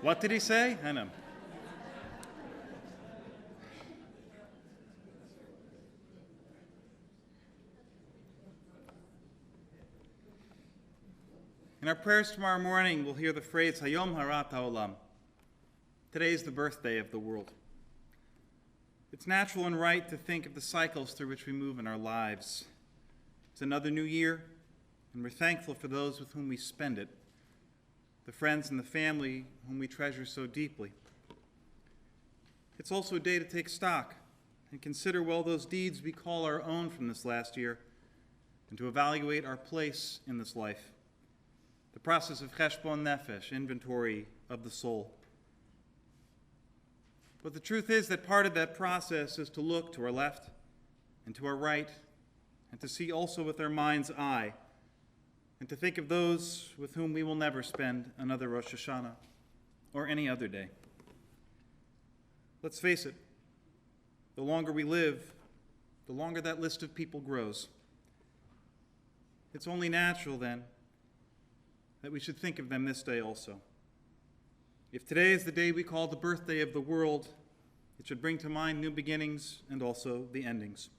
What did he say? I know. In our prayers tomorrow morning, we'll hear the phrase, Hayom Harat HaOlam. Today is the birthday of the world. It's natural and right to think of the cycles through which we move in our lives. It's another new year, and we're thankful for those with whom we spend it, the friends and the family whom we treasure so deeply. It's also a day to take stock and consider well those deeds we call our own from this last year, and to evaluate our place in this life. The process of cheshbon nefesh, inventory of the soul. But the truth is that part of that process is to look to our left and to our right, and to see also with our mind's eye, and to think of those with whom we will never spend another Rosh Hashanah or any other day. Let's face it, the longer we live, the longer that list of people grows. It's only natural, then, that we should think of them this day also. If today is the day we call the birthday of the world, it should bring to mind new beginnings and also the endings.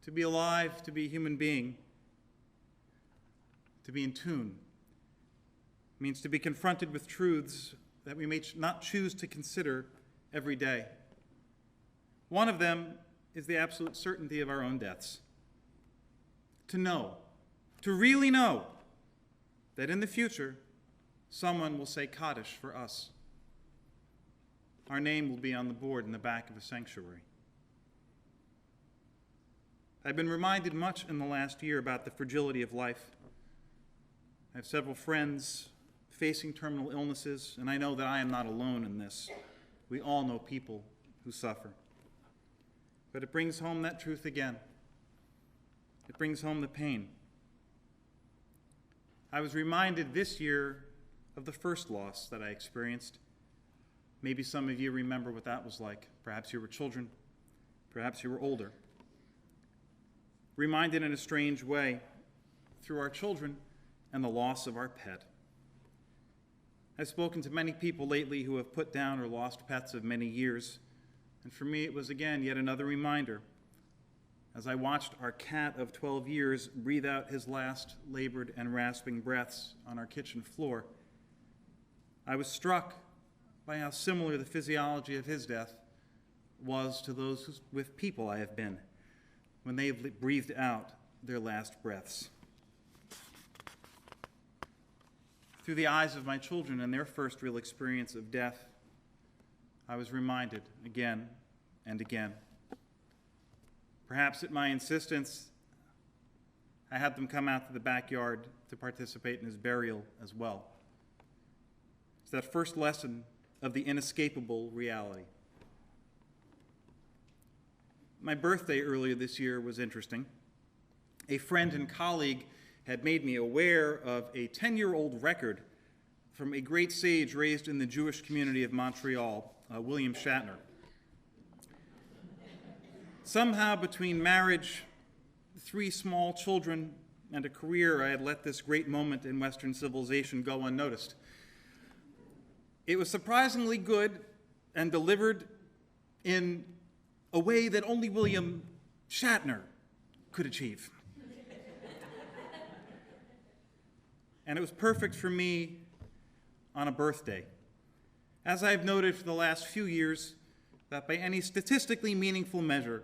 To be alive, to be a human being, to be in tune, means to be confronted with truths that we may not choose to consider every day. One of them is the absolute certainty of our own deaths. To know, to really know, that in the future, someone will say Kaddish for us. Our name will be on the board in the back of a sanctuary. I've been reminded much in the last year about the fragility of life. I have several friends facing terminal illnesses, and I know that I am not alone in this. We all know people who suffer. But it brings home that truth again. It brings home the pain. I was reminded this year of the first loss that I experienced. Maybe some of you remember what that was like. Perhaps you were children. Perhaps you were older. Reminded in a strange way through our children and the loss of our pet. I've spoken to many people lately who have put down or lost pets of many years, and for me it was again yet another reminder as I watched our cat of 12 years breathe out his last labored and rasping breaths on our kitchen floor. I was struck by how similar the physiology of his death was to those with people I have been when they have breathed out their last breaths. Through the eyes of my children and their first real experience of death, I was reminded again and again. Perhaps at my insistence, I had them come out to the backyard to participate in his burial as well. It's that first lesson of the inescapable reality. My birthday earlier this year was interesting. A friend and colleague had made me aware of a 10-year-old record from a great sage raised in the Jewish community of Montreal, William Shatner. Somehow, between marriage, 3 small children, and a career, I had let this great moment in Western civilization go unnoticed. It was surprisingly good and delivered in a way that only William Shatner could achieve. And it was perfect for me on a birthday. As I've noted for the last few years, that by any statistically meaningful measure,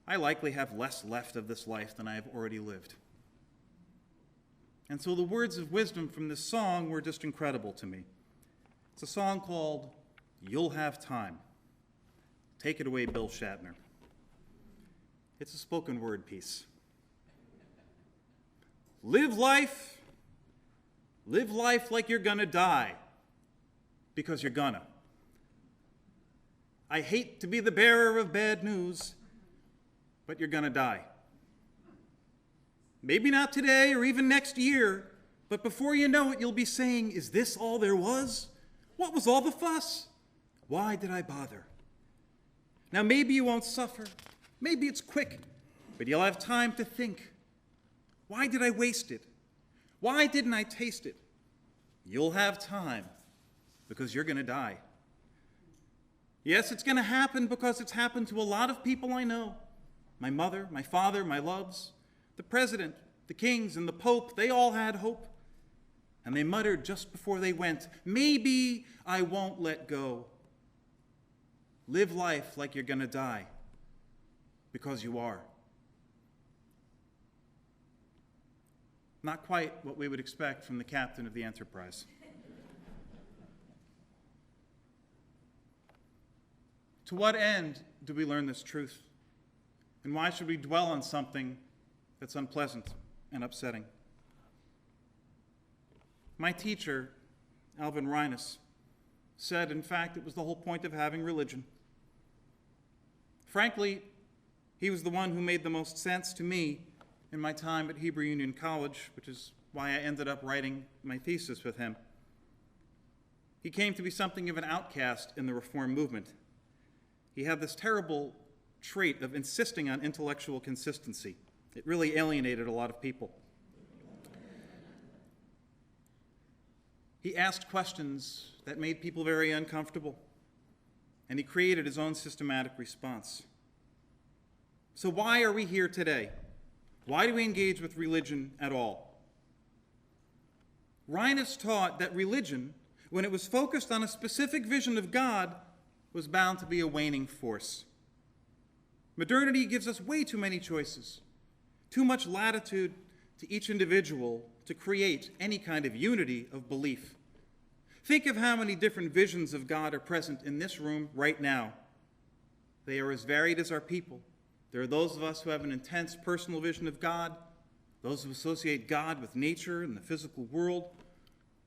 I likely have less left of this life than I have already lived. And so the words of wisdom from this song were just incredible to me. It's a song called You'll Have Time. Take it away, Bill Shatner. It's a spoken word piece. Live life like you're gonna die, because you're gonna. I hate to be the bearer of bad news, but you're gonna die. Maybe not today or even next year, but before you know it, you'll be saying, is this all there was? What was all the fuss? Why did I bother? Now maybe you won't suffer, maybe it's quick, but you'll have time to think. Why did I waste it? Why didn't I taste it? You'll have time. because you're going to die. Yes, it's going to happen because it's happened to a lot of people I know. My mother, my father, my loves, the president, the kings, and the pope, they all had hope. And they muttered just before they went, maybe I won't let go. Live life like you're going to die, because you are. Not quite what we would expect from the captain of the Enterprise. To what end do we learn this truth? And why should we dwell on something that's unpleasant and upsetting? My teacher, Alvin Reines, said, in fact, it was the whole point of having religion. Frankly, he was the one who made the most sense to me in my time at Hebrew Union College, which is why I ended up writing my thesis with him. He came to be something of an outcast in the Reform movement. He had this terrible trait of insisting on intellectual consistency. It really alienated a lot of people. He asked questions that made people very uncomfortable, and he created his own systematic response. So why are we here today? Why do we engage with religion at all? Reines taught that religion, when it was focused on a specific vision of God, was bound to be a waning force. Modernity gives us way too many choices, too much latitude to each individual to create any kind of unity of belief. Think of how many different visions of God are present in this room right now. They are as varied as our people. There are those of us who have an intense personal vision of God, those who associate God with nature and the physical world,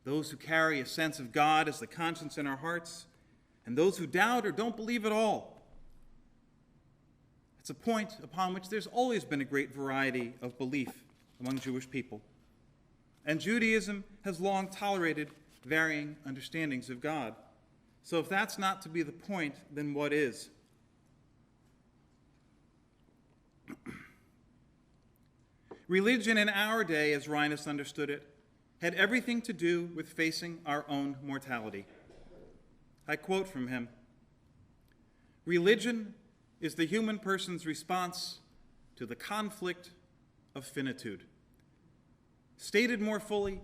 those who carry a sense of God as the conscience in our hearts, and those who doubt or don't believe at all. It's a point upon which there's always been a great variety of belief among Jewish people. And Judaism has long tolerated varying understandings of God. So if that's not to be the point, then what is? Religion in our day, as Reines understood it, had everything to do with facing our own mortality. I quote from him, "Religion is the human person's response to the conflict of finitude. Stated more fully,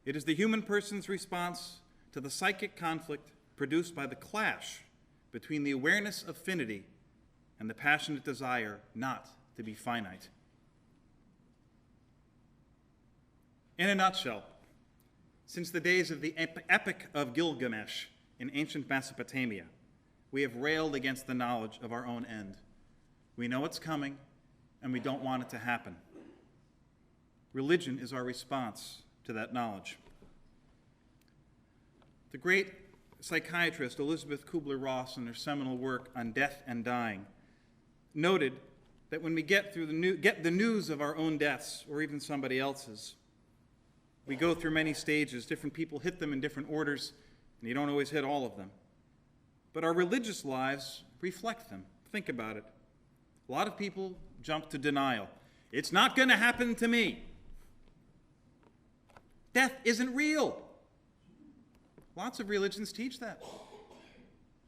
it is the human person's response to the psychic conflict produced by the clash between the awareness of finity and the passionate desire not to be finite." In a nutshell, since the days of the Epic of Gilgamesh in ancient Mesopotamia, we have railed against the knowledge of our own end. We know it's coming, and we don't want it to happen. Religion is our response to that knowledge. The great psychiatrist Elizabeth Kubler-Ross, in her seminal work on death and dying, noted that when we get the news of our own deaths, or even somebody else's, we go through many stages. Different people hit them in different orders, and you don't always hit all of them. But our religious lives reflect them. Think about it. A lot of people jump to denial. It's not going to happen to me. Death isn't real. Lots of religions teach that.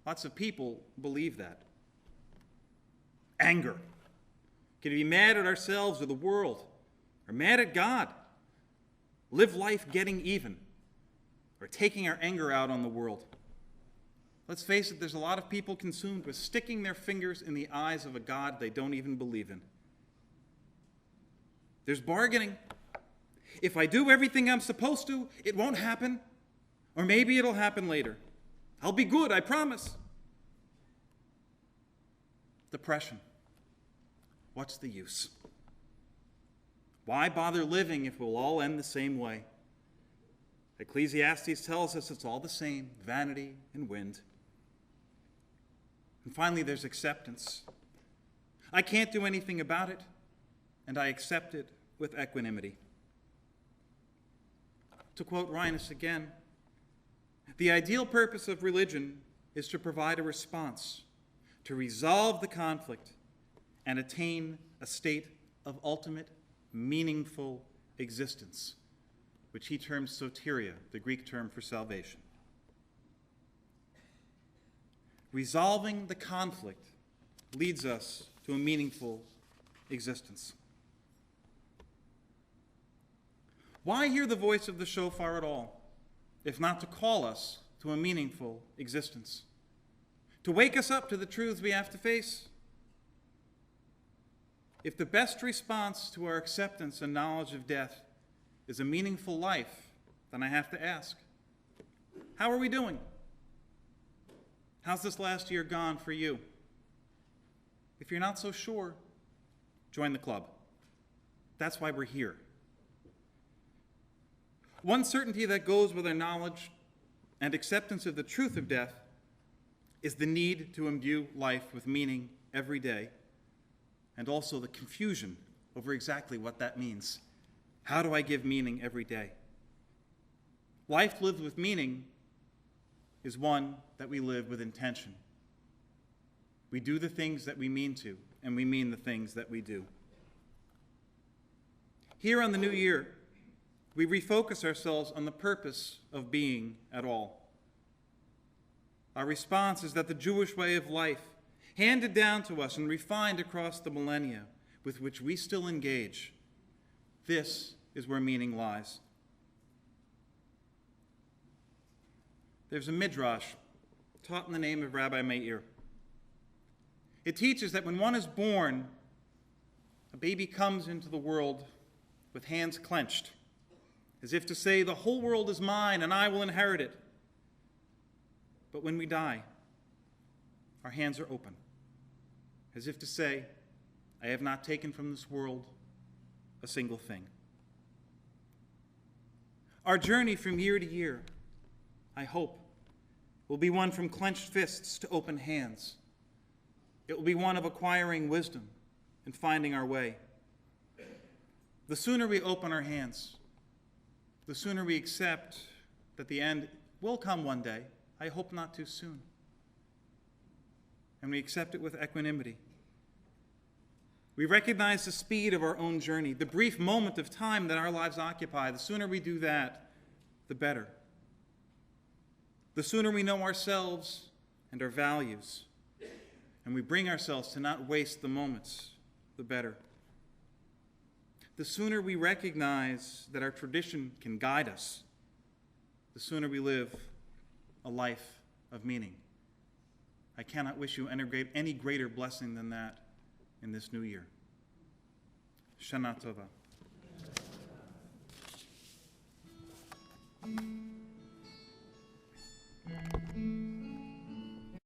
Lots of people believe that. Anger. Can we be mad at ourselves or the world, or mad at God? Live life getting even, or taking our anger out on the world. Let's face it, there's a lot of people consumed with sticking their fingers in the eyes of a God they don't even believe in. There's bargaining. If I do everything I'm supposed to, it won't happen, or maybe it'll happen later. I'll be good, I promise. Depression. What's the use? Why bother living if we'll all end the same way? Ecclesiastes tells us it's all the same, vanity and wind. And finally, there's acceptance. I can't do anything about it, and I accept it with equanimity. To quote Reines again, the ideal purpose of religion is to provide a response, to resolve the conflict, and attain a state of ultimate meaningful existence, which he terms soteria, the Greek term for salvation. resolving the conflict leads us to a meaningful existence. Why hear the voice of the shofar at all, if not to call us to a meaningful existence? To wake us up to the truths we have to face? If the best response to our acceptance and knowledge of death is a meaningful life, then I have to ask, how are we doing? How's this last year gone for you? If you're not so sure, join the club. That's why we're here. One certainty that goes with our knowledge and acceptance of the truth of death is the need to imbue life with meaning every day, and also the confusion over exactly what that means. How do I give meaning every day? Life lived with meaning is one that we live with intention. We do the things that we mean to, and we mean the things that we do. Here on the new year, we refocus ourselves on the purpose of being at all. Our response is that the Jewish way of life, handed down to us and refined across the millennia, with which we still engage, this is where meaning lies. There's a midrash taught in the name of Rabbi Meir. It teaches that when one is born, a baby comes into the world with hands clenched, as if to say, the whole world is mine and I will inherit it. But when we die, our hands are open, as if to say, I have not taken from this world a single thing. Our journey from year to year, I hope, will be one from clenched fists to open hands. It will be one of acquiring wisdom and finding our way. The sooner we open our hands, the sooner we accept that the end will come one day, I hope not too soon, and we accept it with equanimity. We recognize the speed of our own journey, the brief moment of time that our lives occupy. The sooner we do that, the better. The sooner we know ourselves and our values, and we bring ourselves to not waste the moments, the better. The sooner we recognize that our tradition can guide us, the sooner we live a life of meaning. I cannot wish you any greater blessing than that in this new year. Shana Tova.